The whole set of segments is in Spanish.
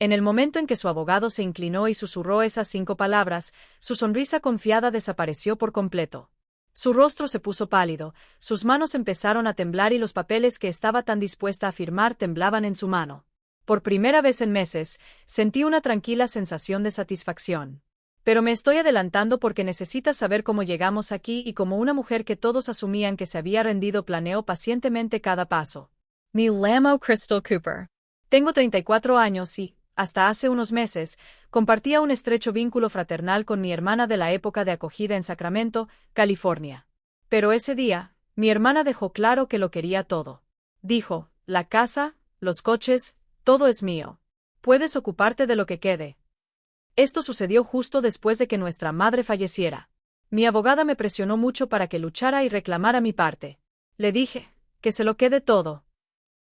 En el momento en que su abogado se inclinó y susurró esas 5 palabras, su sonrisa confiada desapareció por completo. Su rostro se puso pálido, sus manos empezaron a temblar y los papeles que estaba tan dispuesta a firmar temblaban en su mano. Por primera vez en meses, sentí una tranquila sensación de satisfacción. Pero me estoy adelantando porque necesitas saber cómo llegamos aquí y como una mujer que todos asumían que se había rendido planeó pacientemente cada paso. Me llamo Crystal Cooper. Tengo 34 años y, hasta hace unos meses, compartía un estrecho vínculo fraternal con mi hermana de la época de acogida en Sacramento, California. Pero ese día, mi hermana dejó claro que lo quería todo. Dijo, la casa, los coches, todo es mío. Puedes ocuparte de lo que quede. Esto sucedió justo después de que nuestra madre falleciera. Mi abogada me presionó mucho para que luchara y reclamara mi parte. Le dije, que se lo quede todo.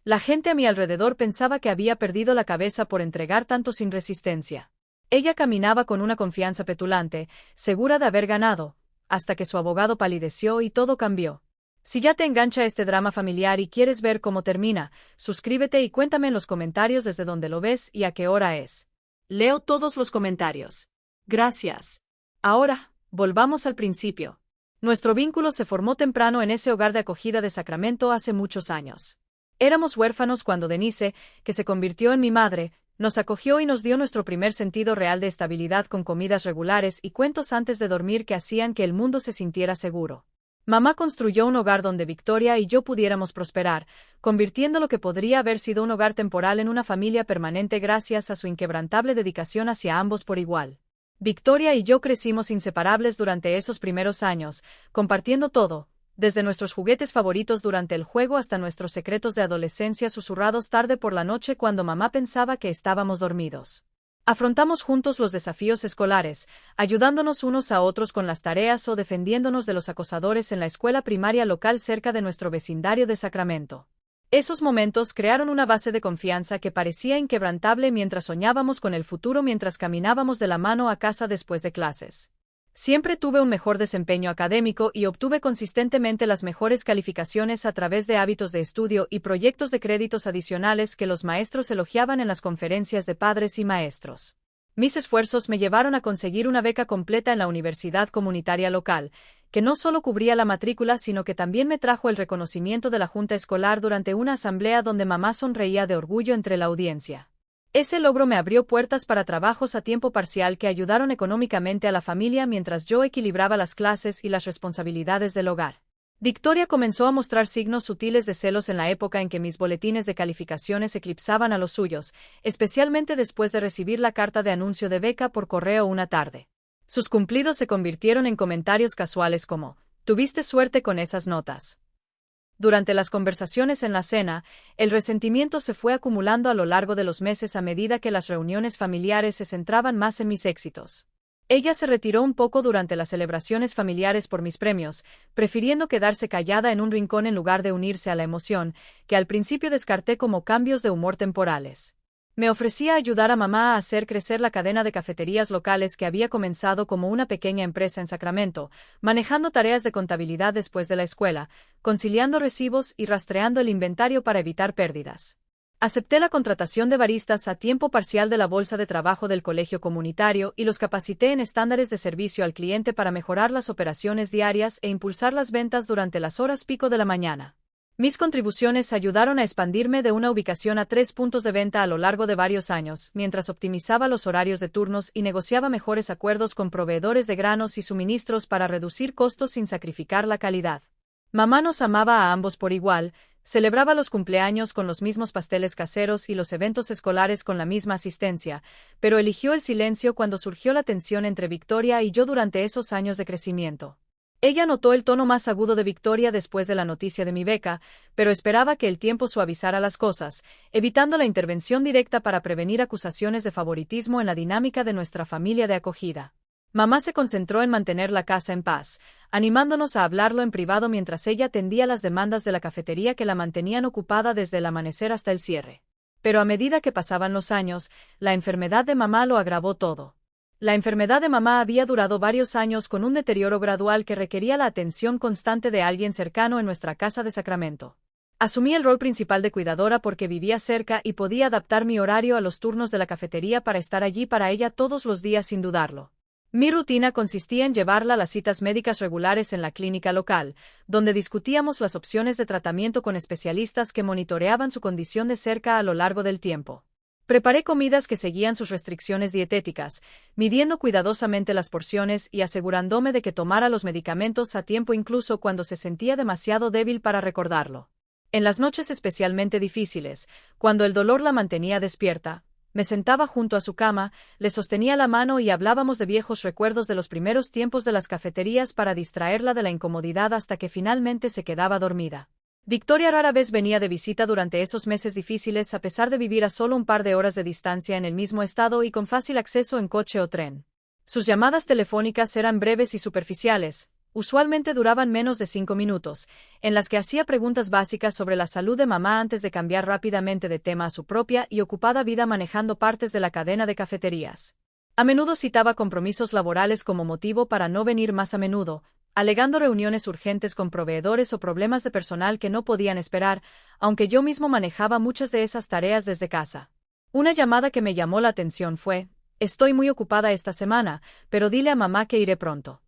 La gente a mi alrededor pensaba que había perdido la cabeza por entregar tanto sin resistencia. Ella caminaba con una confianza petulante, segura de haber ganado, hasta que su abogado palideció y todo cambió. Si ya te engancha este drama familiar y quieres ver cómo termina, suscríbete y cuéntame en los comentarios desde dónde lo ves y a qué hora es. Leo todos los comentarios. Gracias. Ahora, volvamos al principio. Nuestro vínculo se formó temprano en ese hogar de acogida de Sacramento hace muchos años. Éramos huérfanos cuando Denise, que se convirtió en mi madre, nos acogió y nos dio nuestro primer sentido real de estabilidad con comidas regulares y cuentos antes de dormir que hacían que el mundo se sintiera seguro. Mamá construyó un hogar donde Victoria y yo pudiéramos prosperar, convirtiendo lo que podría haber sido un hogar temporal en una familia permanente gracias a su inquebrantable dedicación hacia ambos por igual. Victoria y yo crecimos inseparables durante esos primeros años, compartiendo todo, desde nuestros juguetes favoritos durante el juego hasta nuestros secretos de adolescencia susurrados tarde por la noche cuando mamá pensaba que estábamos dormidos. Afrontamos juntos los desafíos escolares, ayudándonos unos a otros con las tareas o defendiéndonos de los acosadores en la escuela primaria local cerca de nuestro vecindario de Sacramento. Esos momentos crearon una base de confianza que parecía inquebrantable mientras soñábamos con el futuro mientras caminábamos de la mano a casa después de clases. Siempre tuve un mejor desempeño académico y obtuve consistentemente las mejores calificaciones a través de hábitos de estudio y proyectos de créditos adicionales que los maestros elogiaban en las conferencias de padres y maestros. Mis esfuerzos me llevaron a conseguir una beca completa en la universidad comunitaria local, que no solo cubría la matrícula sino que también me trajo el reconocimiento de la junta escolar durante una asamblea donde mamá sonreía de orgullo entre la audiencia. Ese logro me abrió puertas para trabajos a tiempo parcial que ayudaron económicamente a la familia mientras yo equilibraba las clases y las responsabilidades del hogar. Victoria comenzó a mostrar signos sutiles de celos en la época en que mis boletines de calificaciones eclipsaban a los suyos, especialmente después de recibir la carta de anuncio de beca por correo una tarde. Sus cumplidos se convirtieron en comentarios casuales como, «¿Tuviste suerte con esas notas?». Durante las conversaciones en la cena, el resentimiento se fue acumulando a lo largo de los meses a medida que las reuniones familiares se centraban más en mis éxitos. Ella se retiró un poco durante las celebraciones familiares por mis premios, prefiriendo quedarse callada en un rincón en lugar de unirse a la emoción, que al principio descarté como cambios de humor temporales. Me ofrecía ayudar a mamá a hacer crecer la cadena de cafeterías locales que había comenzado como una pequeña empresa en Sacramento, manejando tareas de contabilidad después de la escuela, conciliando recibos y rastreando el inventario para evitar pérdidas. Acepté la contratación de baristas a tiempo parcial de la bolsa de trabajo del colegio comunitario y los capacité en estándares de servicio al cliente para mejorar las operaciones diarias e impulsar las ventas durante las horas pico de la mañana. Mis contribuciones ayudaron a expandirme de una ubicación a 3 puntos de venta a lo largo de varios años, mientras optimizaba los horarios de turnos y negociaba mejores acuerdos con proveedores de granos y suministros para reducir costos sin sacrificar la calidad. Mamá nos amaba a ambos por igual, celebraba los cumpleaños con los mismos pasteles caseros y los eventos escolares con la misma asistencia, pero eligió el silencio cuando surgió la tensión entre Victoria y yo durante esos años de crecimiento. Ella notó el tono más agudo de Victoria después de la noticia de mi beca, pero esperaba que el tiempo suavizara las cosas, evitando la intervención directa para prevenir acusaciones de favoritismo en la dinámica de nuestra familia de acogida. Mamá se concentró en mantener la casa en paz, animándonos a hablarlo en privado mientras ella atendía las demandas de la cafetería que la mantenían ocupada desde el amanecer hasta el cierre. Pero a medida que pasaban los años, la enfermedad de mamá lo agravó todo. La enfermedad de mamá había durado varios años con un deterioro gradual que requería la atención constante de alguien cercano en nuestra casa de Sacramento. Asumí el rol principal de cuidadora porque vivía cerca y podía adaptar mi horario a los turnos de la cafetería para estar allí para ella todos los días sin dudarlo. Mi rutina consistía en llevarla a las citas médicas regulares en la clínica local, donde discutíamos las opciones de tratamiento con especialistas que monitoreaban su condición de cerca a lo largo del tiempo. Preparé comidas que seguían sus restricciones dietéticas, midiendo cuidadosamente las porciones y asegurándome de que tomara los medicamentos a tiempo incluso cuando se sentía demasiado débil para recordarlo. En las noches especialmente difíciles, cuando el dolor la mantenía despierta, me sentaba junto a su cama, le sostenía la mano y hablábamos de viejos recuerdos de los primeros tiempos de las cafeterías para distraerla de la incomodidad hasta que finalmente se quedaba dormida. Victoria rara vez venía de visita durante esos meses difíciles a pesar de vivir a solo un par de horas de distancia en el mismo estado y con fácil acceso en coche o tren. Sus llamadas telefónicas eran breves y superficiales, usualmente duraban menos de 5 minutos, en las que hacía preguntas básicas sobre la salud de mamá antes de cambiar rápidamente de tema a su propia y ocupada vida manejando partes de la cadena de cafeterías. A menudo citaba compromisos laborales como motivo para no venir más a menudo, alegando reuniones urgentes con proveedores o problemas de personal que no podían esperar, aunque yo mismo manejaba muchas de esas tareas desde casa. Una llamada que me llamó la atención fue: «Estoy muy ocupada esta semana, pero dile a mamá que iré pronto».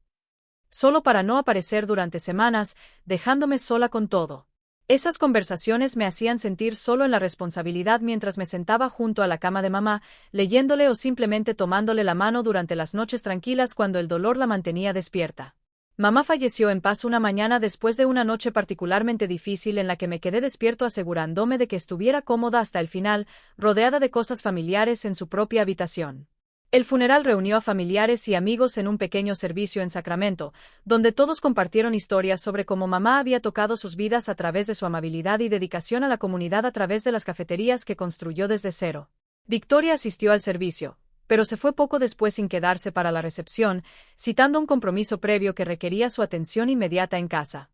Solo para no aparecer durante semanas, dejándome sola con todo. Esas conversaciones me hacían sentir solo en la responsabilidad mientras me sentaba junto a la cama de mamá, leyéndole o simplemente tomándole la mano durante las noches tranquilas cuando el dolor la mantenía despierta. Mamá falleció en paz una mañana después de una noche particularmente difícil en la que me quedé despierto asegurándome de que estuviera cómoda hasta el final, rodeada de cosas familiares en su propia habitación. El funeral reunió a familiares y amigos en un pequeño servicio en Sacramento, donde todos compartieron historias sobre cómo mamá había tocado sus vidas a través de su amabilidad y dedicación a la comunidad a través de las cafeterías que construyó desde cero. Victoria asistió al servicio, pero se fue poco después sin quedarse para la recepción, citando un compromiso previo que requería su atención inmediata en casa.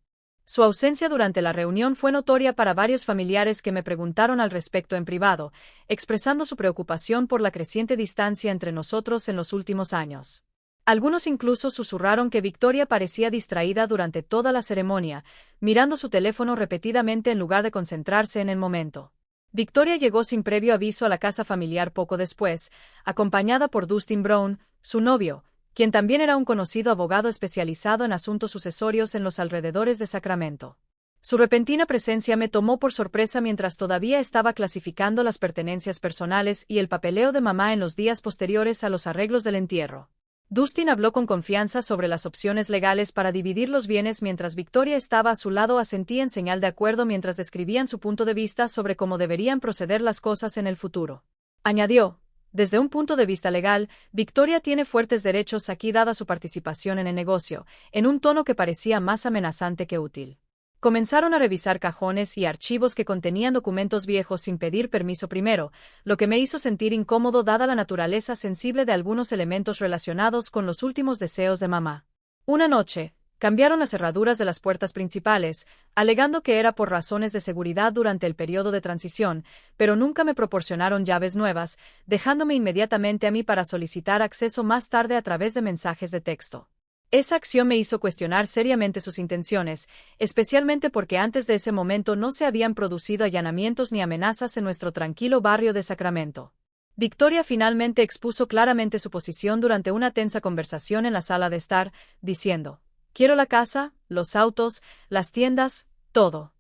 Su ausencia durante la reunión fue notoria para varios familiares que me preguntaron al respecto en privado, expresando su preocupación por la creciente distancia entre nosotros en los últimos años. Algunos incluso susurraron que Victoria parecía distraída durante toda la ceremonia, mirando su teléfono repetidamente en lugar de concentrarse en el momento. Victoria llegó sin previo aviso a la casa familiar poco después, acompañada por Dustin Brown, su novio, quien también era un conocido abogado especializado en asuntos sucesorios en los alrededores de Sacramento. Su repentina presencia me tomó por sorpresa mientras todavía estaba clasificando las pertenencias personales y el papeleo de mamá en los días posteriores a los arreglos del entierro. Dustin habló con confianza sobre las opciones legales para dividir los bienes mientras Victoria estaba a su lado. Asentía en señal de acuerdo mientras describían su punto de vista sobre cómo deberían proceder las cosas en el futuro. Añadió: «Desde un punto de vista legal, Victoria tiene fuertes derechos aquí dada su participación en el negocio», en un tono que parecía más amenazante que útil. Comenzaron a revisar cajones y archivos que contenían documentos viejos sin pedir permiso primero, lo que me hizo sentir incómodo dada la naturaleza sensible de algunos elementos relacionados con los últimos deseos de mamá. Una noche, cambiaron las cerraduras de las puertas principales, alegando que era por razones de seguridad durante el periodo de transición, pero nunca me proporcionaron llaves nuevas, dejándome inmediatamente a mí para solicitar acceso más tarde a través de mensajes de texto. Esa acción me hizo cuestionar seriamente sus intenciones, especialmente porque antes de ese momento no se habían producido allanamientos ni amenazas en nuestro tranquilo barrio de Sacramento. Victoria finalmente expuso claramente su posición durante una tensa conversación en la sala de estar, diciendo: «Quiero la casa, los autos, las tiendas, todo».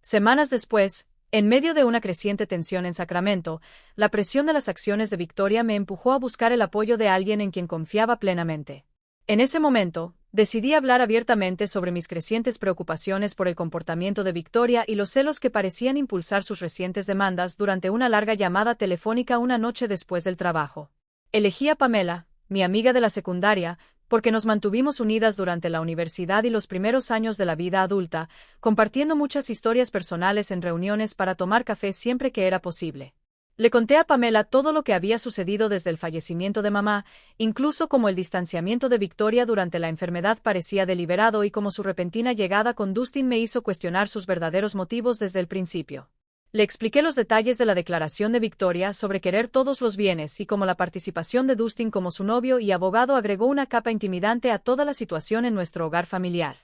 Semanas después, en medio de una creciente tensión en Sacramento, la presión de las acciones de Victoria me empujó a buscar el apoyo de alguien en quien confiaba plenamente. En ese momento, decidí hablar abiertamente sobre mis crecientes preocupaciones por el comportamiento de Victoria y los celos que parecían impulsar sus recientes demandas durante una larga llamada telefónica una noche después del trabajo. Elegí a Pamela, mi amiga de la secundaria, porque nos mantuvimos unidas durante la universidad y los primeros años de la vida adulta, compartiendo muchas historias personales en reuniones para tomar café siempre que era posible. Le conté a Pamela todo lo que había sucedido desde el fallecimiento de mamá, incluso cómo el distanciamiento de Victoria durante la enfermedad parecía deliberado y cómo su repentina llegada con Dustin me hizo cuestionar sus verdaderos motivos desde el principio. Le expliqué los detalles de la declaración de Victoria sobre querer todos los bienes y cómo la participación de Dustin como su novio y abogado agregó una capa intimidante a toda la situación en nuestro hogar familiar.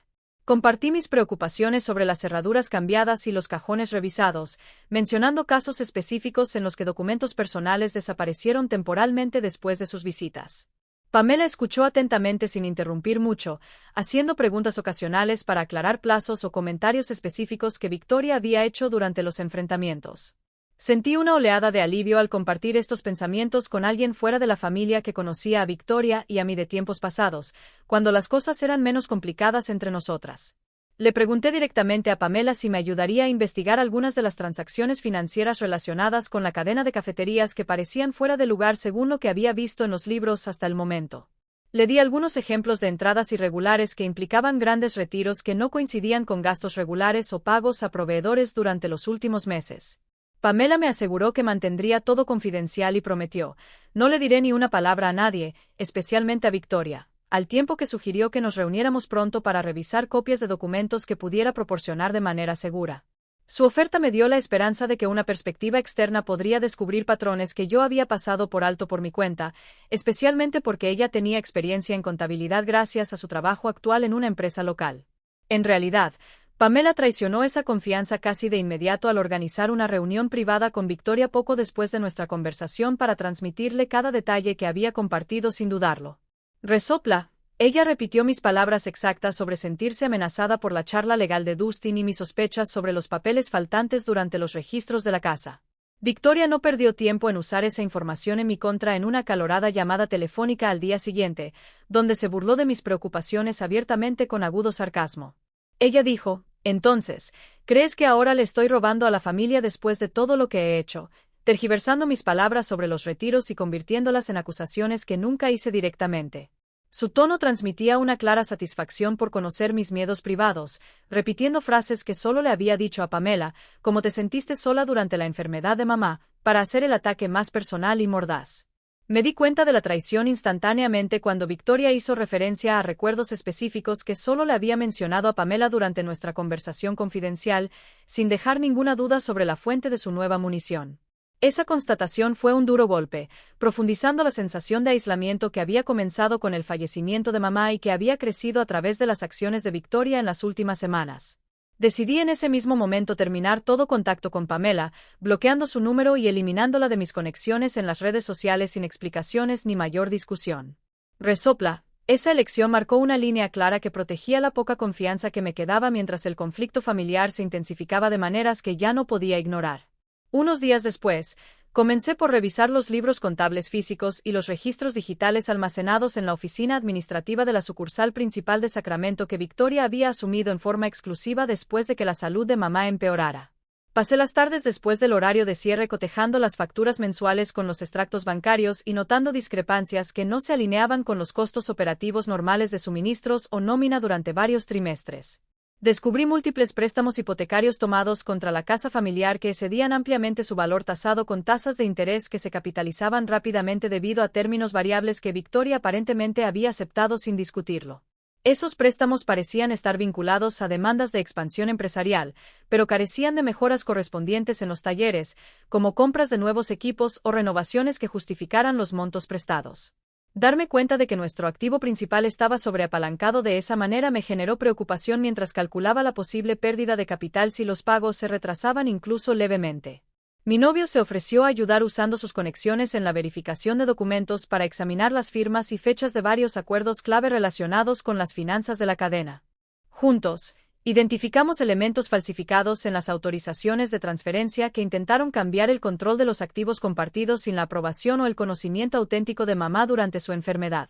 Compartí mis preocupaciones sobre las cerraduras cambiadas y los cajones revisados, mencionando casos específicos en los que documentos personales desaparecieron temporalmente después de sus visitas. Pamela escuchó atentamente sin interrumpir mucho, haciendo preguntas ocasionales para aclarar plazos o comentarios específicos que Victoria había hecho durante los enfrentamientos. Sentí una oleada de alivio al compartir estos pensamientos con alguien fuera de la familia que conocía a Victoria y a mí de tiempos pasados, cuando las cosas eran menos complicadas entre nosotras. Le pregunté directamente a Pamela si me ayudaría a investigar algunas de las transacciones financieras relacionadas con la cadena de cafeterías que parecían fuera de lugar según lo que había visto en los libros hasta el momento. Le di algunos ejemplos de entradas irregulares que implicaban grandes retiros que no coincidían con gastos regulares o pagos a proveedores durante los últimos meses. Pamela me aseguró que mantendría todo confidencial y prometió: no le diré ni una palabra a nadie, especialmente a Victoria, al tiempo que sugirió que nos reuniéramos pronto para revisar copias de documentos que pudiera proporcionar de manera segura. Su oferta me dio la esperanza de que una perspectiva externa podría descubrir patrones que yo había pasado por alto por mi cuenta, especialmente porque ella tenía experiencia en contabilidad gracias a su trabajo actual en una empresa local. En realidad, Pamela traicionó esa confianza casi de inmediato al organizar una reunión privada con Victoria poco después de nuestra conversación para transmitirle cada detalle que había compartido sin dudarlo. Resopla. Ella repitió mis palabras exactas sobre sentirse amenazada por la charla legal de Dustin y mis sospechas sobre los papeles faltantes durante los registros de la casa. Victoria no perdió tiempo en usar esa información en mi contra en una acalorada llamada telefónica al día siguiente, donde se burló de mis preocupaciones abiertamente con agudo sarcasmo. Ella dijo: entonces, ¿crees que ahora le estoy robando a la familia después de todo lo que he hecho, tergiversando mis palabras sobre los retiros y convirtiéndolas en acusaciones que nunca hice directamente? Su tono transmitía una clara satisfacción por conocer mis miedos privados, repitiendo frases que solo le había dicho a Pamela, como te sentiste sola durante la enfermedad de mamá, para hacer el ataque más personal y mordaz. Me di cuenta de la traición instantáneamente cuando Victoria hizo referencia a recuerdos específicos que solo le había mencionado a Pamela durante nuestra conversación confidencial, sin dejar ninguna duda sobre la fuente de su nueva munición. Esa constatación fue un duro golpe, profundizando la sensación de aislamiento que había comenzado con el fallecimiento de mamá y que había crecido a través de las acciones de Victoria en las últimas semanas. Decidí en ese mismo momento terminar todo contacto con Pamela, bloqueando su número y eliminándola de mis conexiones en las redes sociales sin explicaciones ni mayor discusión. Resopla. Esa elección marcó una línea clara que protegía la poca confianza que me quedaba mientras el conflicto familiar se intensificaba de maneras que ya no podía ignorar. Unos días después, comencé por revisar los libros contables físicos y los registros digitales almacenados en la oficina administrativa de la sucursal principal de Sacramento que Victoria había asumido en forma exclusiva después de que la salud de mamá empeorara. Pasé las tardes después del horario de cierre cotejando las facturas mensuales con los extractos bancarios y notando discrepancias que no se alineaban con los costos operativos normales de suministros o nómina durante varios trimestres. Descubrí múltiples préstamos hipotecarios tomados contra la casa familiar que excedían ampliamente su valor tasado con tasas de interés que se capitalizaban rápidamente debido a términos variables que Victoria aparentemente había aceptado sin discutirlo. Esos préstamos parecían estar vinculados a demandas de expansión empresarial, pero carecían de mejoras correspondientes en los talleres, como compras de nuevos equipos o renovaciones que justificaran los montos prestados. Darme cuenta de que nuestro activo principal estaba sobreapalancado de esa manera me generó preocupación mientras calculaba la posible pérdida de capital si los pagos se retrasaban incluso levemente. Mi novio se ofreció a ayudar usando sus conexiones en la verificación de documentos para examinar las firmas y fechas de varios acuerdos clave relacionados con las finanzas de la cadena. Juntos, identificamos elementos falsificados en las autorizaciones de transferencia que intentaron cambiar el control de los activos compartidos sin la aprobación o el conocimiento auténtico de mamá durante su enfermedad.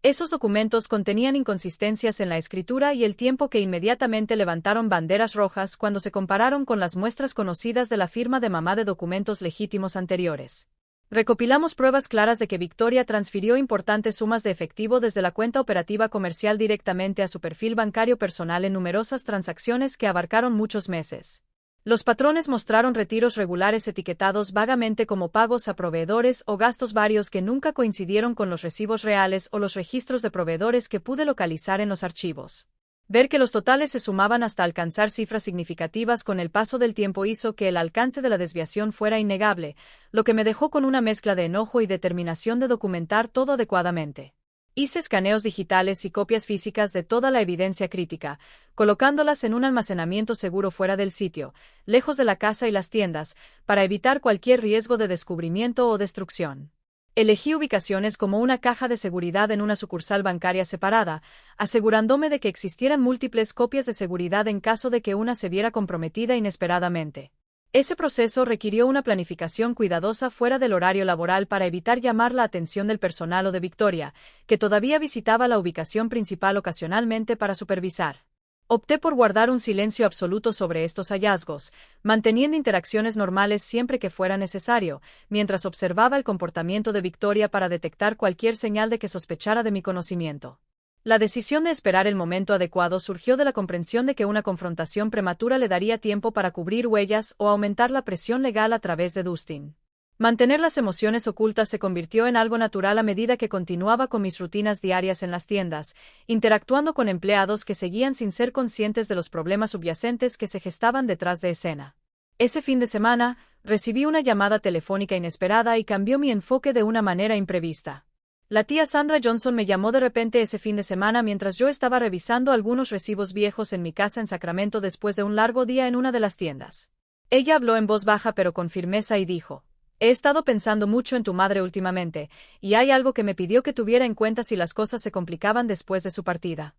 Esos documentos contenían inconsistencias en la escritura y el tiempo que inmediatamente levantaron banderas rojas cuando se compararon con las muestras conocidas de la firma de mamá de documentos legítimos anteriores. Recopilamos pruebas claras de que Victoria transfirió importantes sumas de efectivo desde la cuenta operativa comercial directamente a su perfil bancario personal en numerosas transacciones que abarcaron muchos meses. Los patrones mostraron retiros regulares etiquetados vagamente como pagos a proveedores o gastos varios que nunca coincidieron con los recibos reales o los registros de proveedores que pude localizar en los archivos. Ver que los totales se sumaban hasta alcanzar cifras significativas con el paso del tiempo hizo que el alcance de la desviación fuera innegable, lo que me dejó con una mezcla de enojo y determinación de documentar todo adecuadamente. Hice escaneos digitales y copias físicas de toda la evidencia crítica, colocándolas en un almacenamiento seguro fuera del sitio, lejos de la casa y las tiendas, para evitar cualquier riesgo de descubrimiento o destrucción. Elegí ubicaciones como una caja de seguridad en una sucursal bancaria separada, asegurándome de que existieran múltiples copias de seguridad en caso de que una se viera comprometida inesperadamente. Ese proceso requirió una planificación cuidadosa fuera del horario laboral para evitar llamar la atención del personal o de Victoria, que todavía visitaba la ubicación principal ocasionalmente para supervisar. Opté por guardar un silencio absoluto sobre estos hallazgos, manteniendo interacciones normales siempre que fuera necesario, mientras observaba el comportamiento de Victoria para detectar cualquier señal de que sospechara de mi conocimiento. La decisión de esperar el momento adecuado surgió de la comprensión de que una confrontación prematura le daría tiempo para cubrir huellas o aumentar la presión legal a través de Dustin. Mantener las emociones ocultas se convirtió en algo natural a medida que continuaba con mis rutinas diarias en las tiendas, interactuando con empleados que seguían sin ser conscientes de los problemas subyacentes que se gestaban detrás de escena. Ese fin de semana, recibí una llamada telefónica inesperada y cambió mi enfoque de una manera imprevista. La tía Sandra Johnson me llamó de repente ese fin de semana mientras yo estaba revisando algunos recibos viejos en mi casa en Sacramento después de un largo día en una de las tiendas. Ella habló en voz baja pero con firmeza y dijo: «He estado pensando mucho en tu madre últimamente, y hay algo que me pidió que tuviera en cuenta si las cosas se complicaban después de su partida».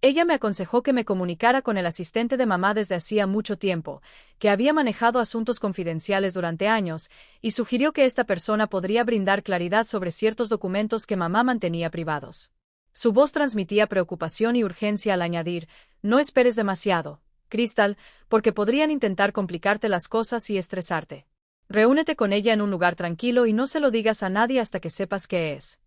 Ella me aconsejó que me comunicara con el asistente de mamá desde hacía mucho tiempo, que había manejado asuntos confidenciales durante años, y sugirió que esta persona podría brindar claridad sobre ciertos documentos que mamá mantenía privados. Su voz transmitía preocupación y urgencia al añadir: «No esperes demasiado, Crystal, porque podrían intentar complicarte las cosas y estresarte. Reúnete con ella en un lugar tranquilo y no se lo digas a nadie hasta que sepas qué es».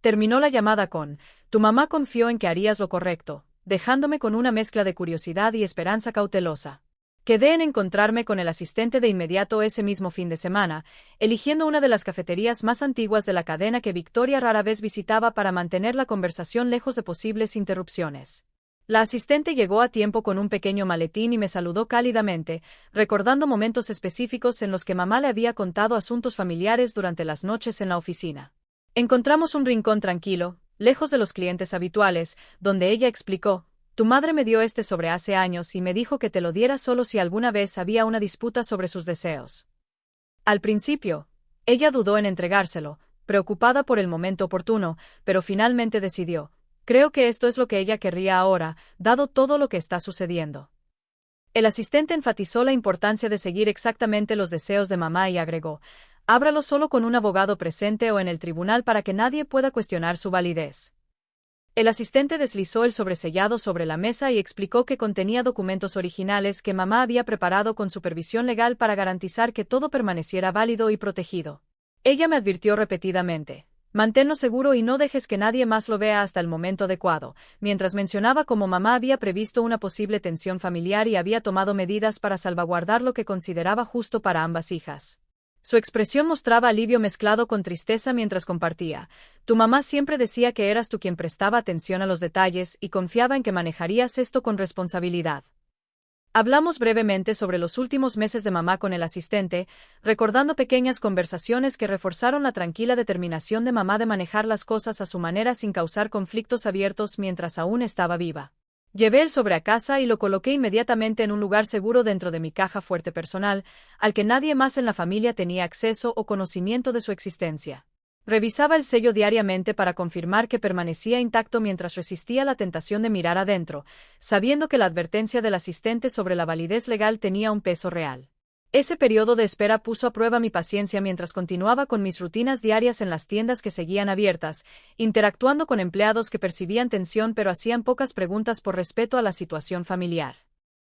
Terminó la llamada con: «Tu mamá confió en que harías lo correcto», dejándome con una mezcla de curiosidad y esperanza cautelosa. Quedé en encontrarme con el asistente de inmediato ese mismo fin de semana, eligiendo una de las cafeterías más antiguas de la cadena que Victoria rara vez visitaba para mantener la conversación lejos de posibles interrupciones. La asistente llegó a tiempo con un pequeño maletín y me saludó cálidamente, recordando momentos específicos en los que mamá le había contado asuntos familiares durante las noches en la oficina. Encontramos un rincón tranquilo, lejos de los clientes habituales, donde ella explicó: «Tu madre me dio este sobre hace años y me dijo que te lo diera solo si alguna vez había una disputa sobre sus deseos». Al principio, ella dudó en entregárselo, preocupada por el momento oportuno, pero finalmente decidió: «Creo que esto es lo que ella querría ahora, dado todo lo que está sucediendo». El asistente enfatizó la importancia de seguir exactamente los deseos de mamá y agregó: «Ábralo solo con un abogado presente o en el tribunal para que nadie pueda cuestionar su validez». El asistente deslizó el sobresellado sobre la mesa y explicó que contenía documentos originales que mamá había preparado con supervisión legal para garantizar que todo permaneciera válido y protegido. Ella me advirtió repetidamente: «Manténlo seguro y no dejes que nadie más lo vea hasta el momento adecuado», mientras mencionaba cómo mamá había previsto una posible tensión familiar y había tomado medidas para salvaguardar lo que consideraba justo para ambas hijas. Su expresión mostraba alivio mezclado con tristeza mientras compartía: «Tu mamá siempre decía que eras tú quien prestaba atención a los detalles y confiaba en que manejarías esto con responsabilidad». Hablamos brevemente sobre los últimos meses de mamá con el asistente, recordando pequeñas conversaciones que reforzaron la tranquila determinación de mamá de manejar las cosas a su manera sin causar conflictos abiertos mientras aún estaba viva. Llevé el sobre a casa y lo coloqué inmediatamente en un lugar seguro dentro de mi caja fuerte personal, al que nadie más en la familia tenía acceso o conocimiento de su existencia. Revisaba el sello diariamente para confirmar que permanecía intacto mientras resistía la tentación de mirar adentro, sabiendo que la advertencia del asistente sobre la validez legal tenía un peso real. Ese periodo de espera puso a prueba mi paciencia mientras continuaba con mis rutinas diarias en las tiendas que seguían abiertas, interactuando con empleados que percibían tensión pero hacían pocas preguntas por respeto a la situación familiar.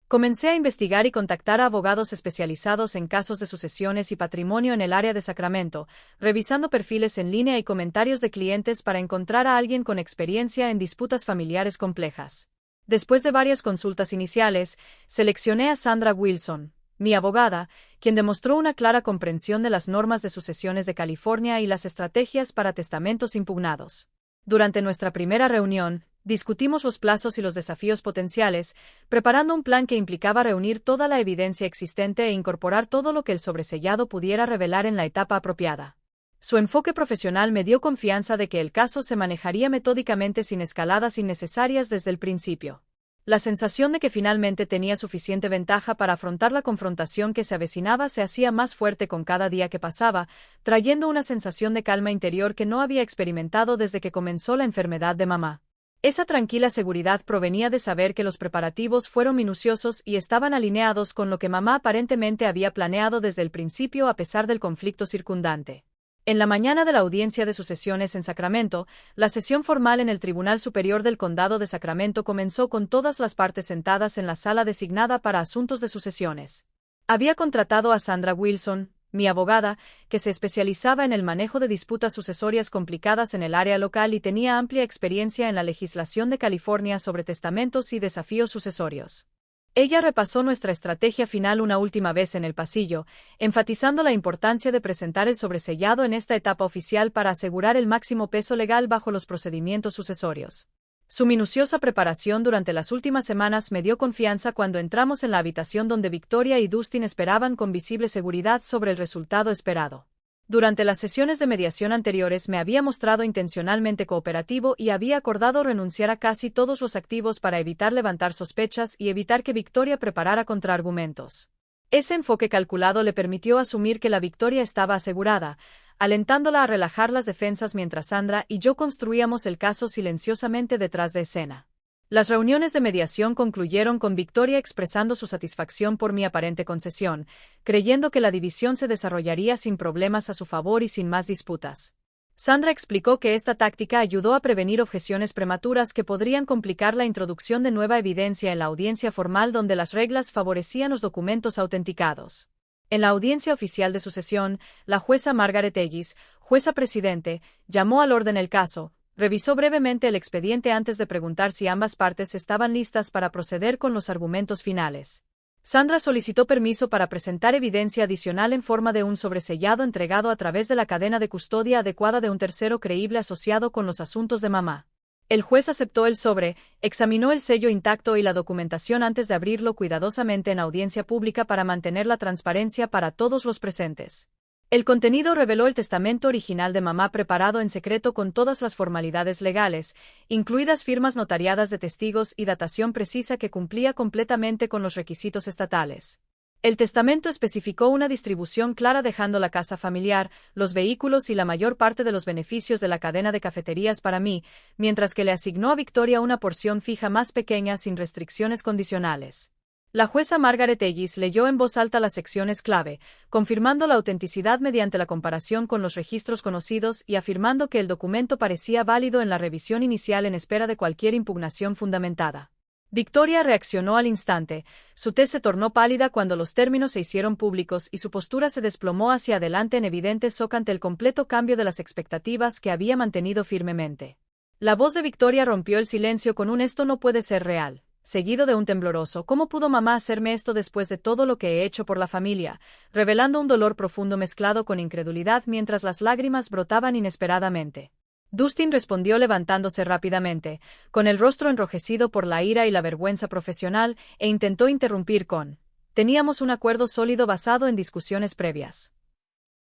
Comencé a investigar y contactar a abogados especializados en casos de sucesiones y patrimonio en el área de Sacramento, revisando perfiles en línea y comentarios de clientes para encontrar a alguien con experiencia en disputas familiares complejas. Después de varias consultas iniciales, seleccioné a Sandra Wilson, mi abogada, quien demostró una clara comprensión de las normas de sucesiones de California y las estrategias para testamentos impugnados. Durante nuestra primera reunión, discutimos los plazos y los desafíos potenciales, preparando un plan que implicaba reunir toda la evidencia existente e incorporar todo lo que el sobresellado pudiera revelar en la etapa apropiada. Su enfoque profesional me dio confianza de que el caso se manejaría metódicamente sin escaladas innecesarias desde el principio. La sensación de que finalmente tenía suficiente ventaja para afrontar la confrontación que se avecinaba se hacía más fuerte con cada día que pasaba, trayendo una sensación de calma interior que no había experimentado desde que comenzó la enfermedad de mamá. Esa tranquila seguridad provenía de saber que los preparativos fueron minuciosos y estaban alineados con lo que mamá aparentemente había planeado desde el principio a pesar del conflicto circundante. En la mañana de la audiencia de sucesiones en Sacramento, la sesión formal en el Tribunal Superior del Condado de Sacramento comenzó con todas las partes sentadas en la sala designada para asuntos de sucesiones. Había contratado a Sandra Wilson, mi abogada, que se especializaba en el manejo de disputas sucesorias complicadas en el área local y tenía amplia experiencia en la legislación de California sobre testamentos y desafíos sucesorios. Ella repasó nuestra estrategia final una última vez en el pasillo, enfatizando la importancia de presentar el sobresellado en esta etapa oficial para asegurar el máximo peso legal bajo los procedimientos sucesorios. Su minuciosa preparación durante las últimas semanas me dio confianza cuando entramos en la habitación donde Victoria y Dustin esperaban con visible seguridad sobre el resultado esperado. Durante las sesiones de mediación anteriores me había mostrado intencionalmente cooperativo y había acordado renunciar a casi todos los activos para evitar levantar sospechas y evitar que Victoria preparara contraargumentos. Ese enfoque calculado le permitió asumir que la victoria estaba asegurada, alentándola a relajar las defensas mientras Sandra y yo construíamos el caso silenciosamente detrás de escena. Las reuniones de mediación concluyeron con Victoria expresando su satisfacción por mi aparente concesión, creyendo que la división se desarrollaría sin problemas a su favor y sin más disputas. Sandra explicó que esta táctica ayudó a prevenir objeciones prematuras que podrían complicar la introducción de nueva evidencia en la audiencia formal donde las reglas favorecían los documentos autenticados. En la audiencia oficial de sucesión, la jueza Margaret Ellis, jueza presidente, llamó al orden el caso, revisó brevemente el expediente antes de preguntar si ambas partes estaban listas para proceder con los argumentos finales. Sandra solicitó permiso para presentar evidencia adicional en forma de un sobresellado entregado a través de la cadena de custodia adecuada de un tercero creíble asociado con los asuntos de mamá. El juez aceptó el sobre, examinó el sello intacto y la documentación antes de abrirlo cuidadosamente en audiencia pública para mantener la transparencia para todos los presentes. El contenido reveló el testamento original de mamá preparado en secreto con todas las formalidades legales, incluidas firmas notariadas de testigos y datación precisa que cumplía completamente con los requisitos estatales. El testamento especificó una distribución clara dejando la casa familiar, los vehículos y la mayor parte de los beneficios de la cadena de cafeterías para mí, mientras que le asignó a Victoria una porción fija más pequeña sin restricciones condicionales. La jueza Margaret Ellis leyó en voz alta las secciones clave, confirmando la autenticidad mediante la comparación con los registros conocidos y afirmando que el documento parecía válido en la revisión inicial en espera de cualquier impugnación fundamentada. Victoria reaccionó al instante, su tez se tornó pálida cuando los términos se hicieron públicos y su postura se desplomó hacia adelante en evidente shock ante el completo cambio de las expectativas que había mantenido firmemente. La voz de Victoria rompió el silencio con un «esto no puede ser real», seguido de un tembloroso «¿Cómo pudo mamá hacerme esto después de todo lo que he hecho por la familia?», revelando un dolor profundo mezclado con incredulidad mientras las lágrimas brotaban inesperadamente. Dustin respondió levantándose rápidamente, con el rostro enrojecido por la ira y la vergüenza profesional, e intentó interrumpir con «Teníamos un acuerdo sólido basado en discusiones previas».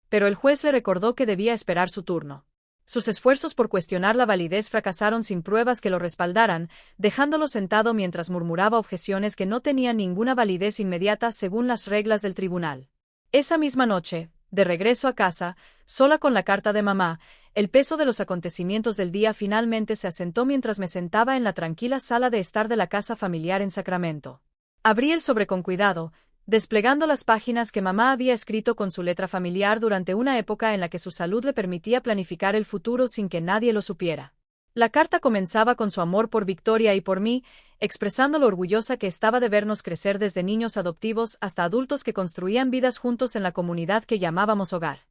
Pero el juez le recordó que debía esperar su turno. Sus esfuerzos por cuestionar la validez fracasaron sin pruebas que lo respaldaran, dejándolo sentado mientras murmuraba objeciones que no tenían ninguna validez inmediata según las reglas del tribunal. Esa misma noche, de regreso a casa, sola con la carta de mamá, el peso de los acontecimientos del día finalmente se asentó mientras me sentaba en la tranquila sala de estar de la casa familiar en Sacramento. Abrí el sobre con cuidado, desplegando las páginas que mamá había escrito con su letra familiar durante una época en la que su salud le permitía planificar el futuro sin que nadie lo supiera. La carta comenzaba con su amor por Victoria y por mí, expresando lo orgullosa que estaba de vernos crecer desde niños adoptivos hasta adultos que construían vidas juntos en la comunidad que llamábamos hogar.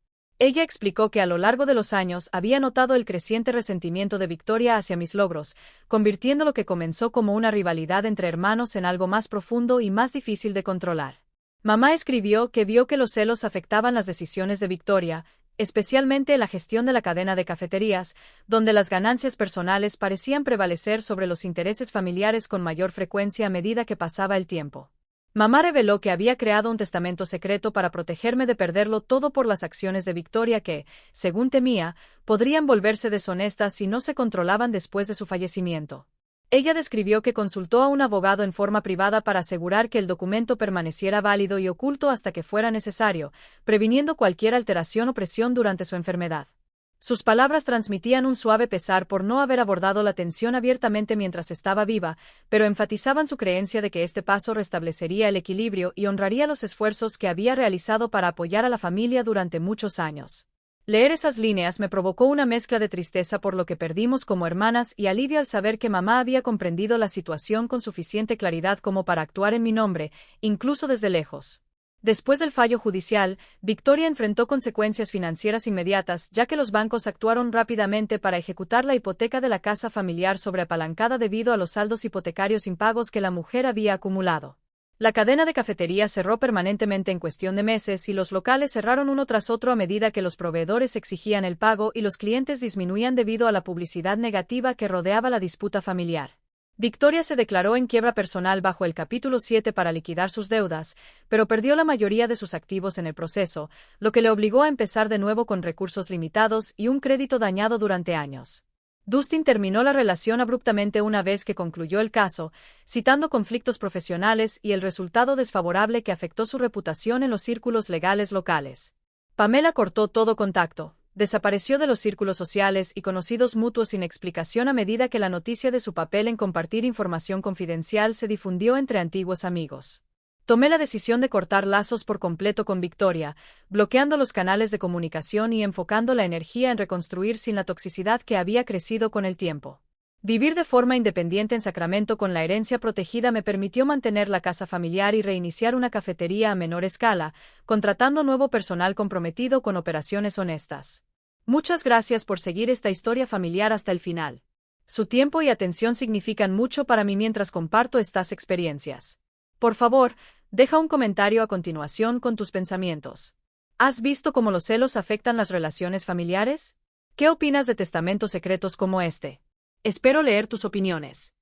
Ella explicó que a lo largo de los años había notado el creciente resentimiento de Victoria hacia mis logros, convirtiendo lo que comenzó como una rivalidad entre hermanos en algo más profundo y más difícil de controlar. Mamá escribió que vio que los celos afectaban las decisiones de Victoria, especialmente la gestión de la cadena de cafeterías, donde las ganancias personales parecían prevalecer sobre los intereses familiares con mayor frecuencia a medida que pasaba el tiempo. Mamá reveló que había creado un testamento secreto para protegerme de perderlo todo por las acciones de Victoria que, según temía, podrían volverse deshonestas si no se controlaban después de su fallecimiento. Ella describió que consultó a un abogado en forma privada para asegurar que el documento permaneciera válido y oculto hasta que fuera necesario, previniendo cualquier alteración o presión durante su enfermedad. Sus palabras transmitían un suave pesar por no haber abordado la tensión abiertamente mientras estaba viva, pero enfatizaban su creencia de que este paso restablecería el equilibrio y honraría los esfuerzos que había realizado para apoyar a la familia durante muchos años. Leer esas líneas me provocó una mezcla de tristeza por lo que perdimos como hermanas y alivio al saber que mamá había comprendido la situación con suficiente claridad como para actuar en mi nombre, incluso desde lejos. Después del fallo judicial, Victoria enfrentó consecuencias financieras inmediatas, ya que los bancos actuaron rápidamente para ejecutar la hipoteca de la casa familiar sobreapalancada debido a los saldos hipotecarios impagos que la mujer había acumulado. La cadena de cafeterías cerró permanentemente en cuestión de meses y los locales cerraron uno tras otro a medida que los proveedores exigían el pago y los clientes disminuían debido a la publicidad negativa que rodeaba la disputa familiar. Victoria se declaró en quiebra personal bajo el capítulo 7 para liquidar sus deudas, pero perdió la mayoría de sus activos en el proceso, lo que le obligó a empezar de nuevo con recursos limitados y un crédito dañado durante años. Dustin terminó la relación abruptamente una vez que concluyó el caso, citando conflictos profesionales y el resultado desfavorable que afectó su reputación en los círculos legales locales. Pamela cortó todo contacto. Desapareció de los círculos sociales y conocidos mutuos sin explicación a medida que la noticia de su papel en compartir información confidencial se difundió entre antiguos amigos. Tomé la decisión de cortar lazos por completo con Victoria, bloqueando los canales de comunicación y enfocando la energía en reconstruir sin la toxicidad que había crecido con el tiempo. Vivir de forma independiente en Sacramento con la herencia protegida me permitió mantener la casa familiar y reiniciar una cafetería a menor escala, contratando nuevo personal comprometido con operaciones honestas. Muchas gracias por seguir esta historia familiar hasta el final. Su tiempo y atención significan mucho para mí mientras comparto estas experiencias. Por favor, deja un comentario a continuación con tus pensamientos. ¿Has visto cómo los celos afectan las relaciones familiares? ¿Qué opinas de testamentos secretos como este? Espero leer tus opiniones.